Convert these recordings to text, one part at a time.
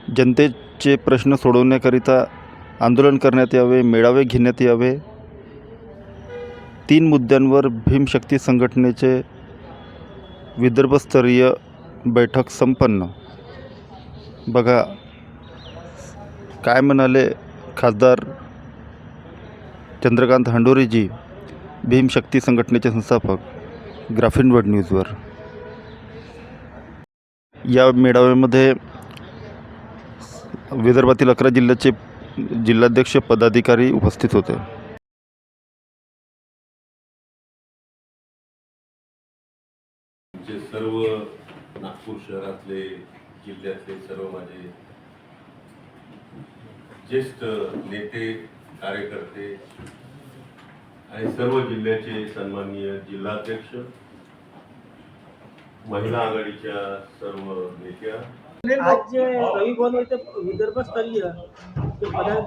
जनतेचे प्रश्न सोडवण्याकरिता आंदोलन करण्यात यावे, मेळावे घेण्यात यावे. 3 मुद्द्यांवर भीमशक्ती संघटनेचे विदर्भस्तरीय बैठक संपन्न. बघा काय म्हणाले खासदार चंद्रकांत हंडोरेजी, भीमशक्ती संघटनेचे संस्थापक, ग्राफिन वर्ल्ड न्यूजवर. या मेळाव्यामध्ये विदर्भातील 11 जिल्ह्याचे जिल्हाध्यक्ष पदाधिकारी उपस्थित होते. सर्व नागपूर शहरातले जिल्ह्यातले सर्व माझे ज्येष्ठ नेते कार्यकर्ते आणि सर्व जिल्ह्याचे सन्माननीय जिल्हाध्यक्ष, महिला आघाडीच्या सर्व नेत्या, आज जे रवी भवन इथे विदर्भस्तरीय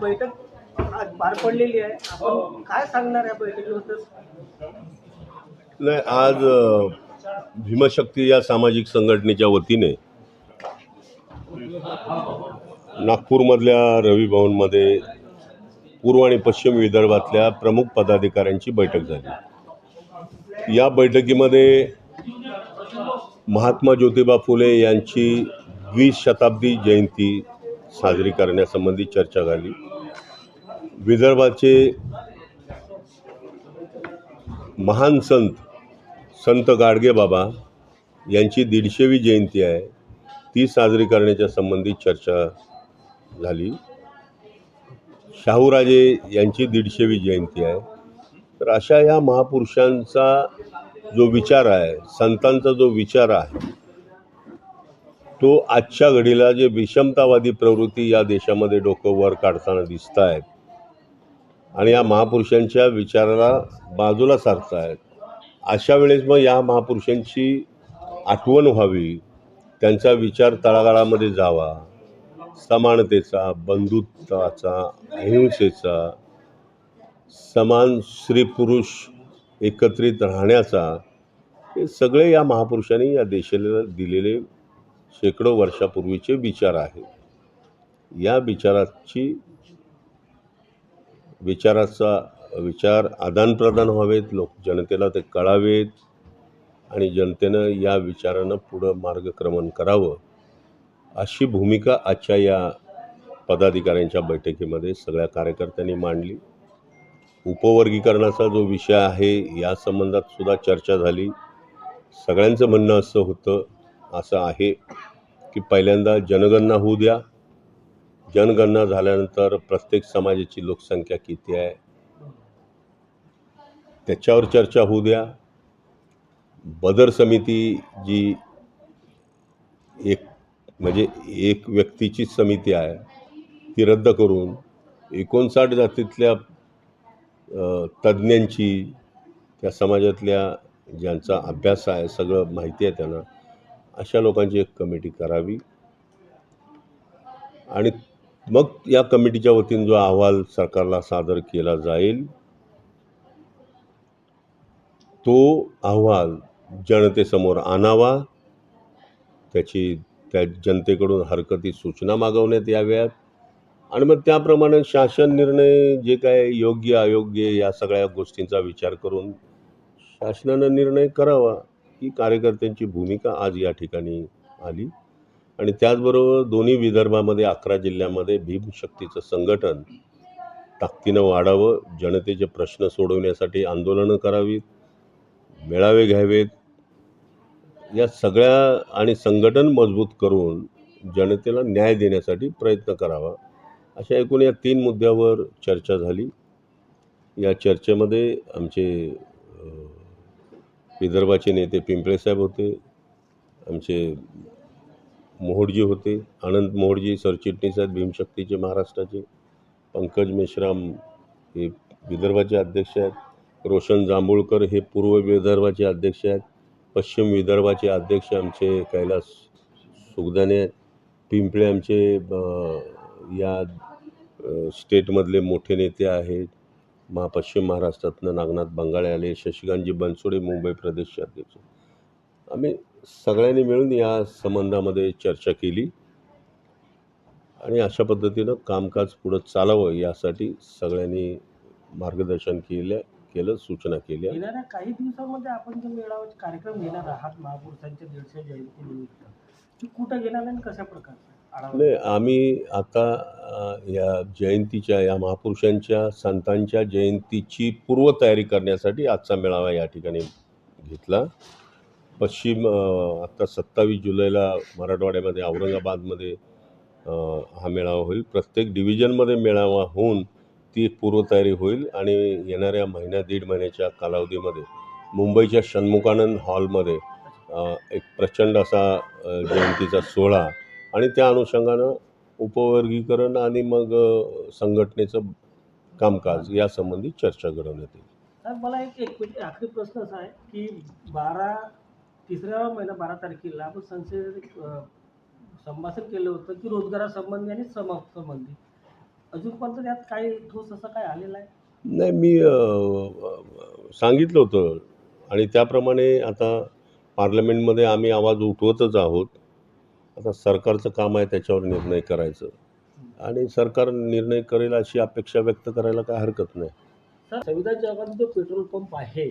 बैठक आज पार पडलेली आहे. आपण काय सांगणार या बैठकीबद्दल? नाही, आज भीमशक्ती या सामाजिक संघटनेच्या वतीने नागपूरमधल्या रवी भवनमध्ये पूर्व आणि पश्चिम विदर्भातल्या प्रमुख पदाधिकाऱ्यांची बैठक झाली. या बैठकीमध्ये महात्मा ज्योतिबा फुले यांची 20 शताब्दी जयंती साजरी करण्यासंबंधी चर्चा झाली. विदर्भाचे महान संत गाडगेबाबा यांची 150वी जयंती आहे, ती साजरी करण्याच्या संबंधी चर्चा झाली. शाहूराजे यांची 150वी जयंती आहे. तर अशा या महापुरुषांचा जो विचार आहे, संतांचा जो विचार आहे, तो आजच्या घडीला जे विषमतावादी प्रवृत्ती या देशामध्ये डोकं वर काढताना दिसत आहेत आणि या महापुरुषांच्या विचाराला बाजूला सारत आहेत. अशा वेळेस मग या महापुरुषांची आठवण व्हावी, त्यांचा विचार तळागाळामध्ये जावा, समानतेचा, बंधुत्वाचा, अहिंसेचा, समान स्त्री पुरुष एकत्रित राहण्याचा, हे सगळे या महापुरुषांनी या देशाला दिलेले शेकडो वर्षापूर्वीचे विचार आहेत. या विचार आदानप्रदान व्हावेत, लोक जनतेला ते कळावेत आणि जनतेनं या विचारानं पुढं मार्गक्रमण करावं, अशी भूमिका आजच्या या पदाधिकाऱ्यांच्या बैठकीमध्ये सगळ्या कार्यकर्त्यांनी मांडली. उपवर्गीकरणाचा जो विषय आहे, या संबंधात सुद्धा चर्चा झाली. सगळ्यांचं म्हणणं असं आहे की पहिल्यांदा जनगणना होऊ द्या. जनगणना झाल्यानंतर प्रत्येक समाजाची लोकसंख्या किती आहे त्याच्यावर चर्चा होऊ द्या. बदर समिती जी एक व्यक्तीची समिती आहे, ती रद्द करून 59 जातीतल्या तज्ज्ञांची, त्या समाजातल्या ज्यांचा अभ्यास आहे, सगळं माहिती आहे त्यांना, अशा लोकांची एक कमिटी करावी आणि मग या कमिटीच्या वतीने जो अहवाल सरकारला सादर केला जाईल, तो अहवाल जनतेसमोर आणावा. त्या जनतेकडून हरकती सूचना मागवण्यात याव्यात आणि मग त्याप्रमाणे शासन निर्णय, जे काय योग्य अयोग्य, या सगळ्या गोष्टींचा विचार करून शासनानं निर्णय करावा. ही कार्यकर्त्यांची भूमिका आज या ठिकाणी आली. आणि त्याचबरोबर दोन्ही विदर्भामध्ये 11 जिल्ह्यामध्ये भीमशक्तीचं संघटन ताकदीनं वाढावं, जनतेचे प्रश्न सोडवण्यासाठी आंदोलनं करावीत, मेळावे घ्यावेत, या सगळ्या आणि संघटन मजबूत करून जनतेला न्याय देण्यासाठी प्रयत्न करावा, अशा एकूण या 3 मुद्द्यावर चर्चा झाली. या चर्चेमध्ये आमचे विदर्भाचे नेते पिंपळेसाहेब होते, आमचे मोहोडजी होते, आनंद मोहोडजी सरचिटणीस आहेत भीमशक्तीचे महाराष्ट्राचे, पंकज मेश्राम हे विदर्भाचे अध्यक्ष आहेत, रोशन जांभूळकर हे पूर्व विदर्भाचे अध्यक्ष आहेत, पश्चिम विदर्भाचे अध्यक्ष आमचे कैलास सुगदाने आहेत, पिंपळे आमचे या स्टेटमधले मोठे नेते आहेत, पश्चिम महाराष्ट्रातनं नागनाथ बंगाळे आले, शशिकांतजी बनसोडे मुंबई प्रदेशचे अध्यक्ष. आम्ही सगळ्यांनी मिळून या संबंधामध्ये चर्चा केली आणि अशा पद्धतीनं कामकाज पुढं चालावं यासाठी सगळ्यांनी मार्गदर्शन केलं, सूचना केल्या. येणाऱ्या काही दिवसांमध्ये आपण जो मेळाव्याचे कार्यक्रम घेणार आहात महापुरुषांच्या 150 जयंतीनिमित्त ती कुठं घेणार आणि कशा प्रकारचा आढावा? नाही, आम्ही आता या जयंतीच्या, या महापुरुषांच्या संतांच्या जयंतीची पूर्वतयारी करण्यासाठी आजचा मेळावा या ठिकाणी घेतला. आता 27 जुलैला मराठवाड्यामध्ये औरंगाबादमध्ये हा मेळावा होईल. प्रत्येक डिव्हिजनमध्ये मेळावा होऊन ती एक पूर्वतयारी होईल आणि येणाऱ्या दीड महिन्याच्या कालावधीमध्ये मुंबईच्या षण्मुखानंद हॉलमध्ये एक प्रचंड असा जयंतीचा सोहळा आणि त्या अनुषंगानं उपवर्गीकरण आणि मग संघटनेचं कामकाज यासंबंधी चर्चा घडवण्यात येईल. तर मला एक आखरी प्रश्न असा आहे की तिसऱ्या महिना 12 तारखेला आपण संसदेत संभाषण केलं होतं की रोजगारासंबंधी आणि समाजासंबंधी अजूनपर्यंत त्यात काही ठोस असं काय आलेलं आहे? नाही, मी सांगितलं होतं आणि त्याप्रमाणे आता पार्लमेंटमध्ये आम्ही आवाज उठवतच आहोत. आता सरकारचं काम आहे त्याच्यावर निर्णय करायचं आणि सरकार निर्णय करेल अशी अपेक्षा व्यक्त करायला काय हरकत नाही. सर, संविधान चौकात जो पेट्रोल पंप आहे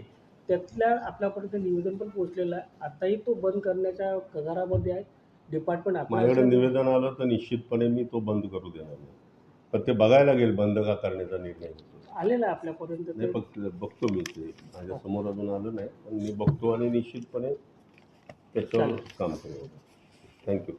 त्यातल्या आपल्यापर्यंत निवेदन पण पोहोचलेलं आहे. आताही तो बंद करण्याच्या कगारामध्ये आहे. डिपार्टमेंट माझ्याकडे निवेदन आलं तर निश्चितपणे मी तो बंद करू देणार नाही. पण ते बघायला लागेल बंद का करण्याचा निर्णय होतो. आलेलं आहे आपल्यापर्यंत. नाही, फक्त बघतो मी, ते माझ्यासमोर अजून आलं नाही, पण मी बघतो आणि निश्चितपणे त्याच्यावर काम करू. थँक्यू.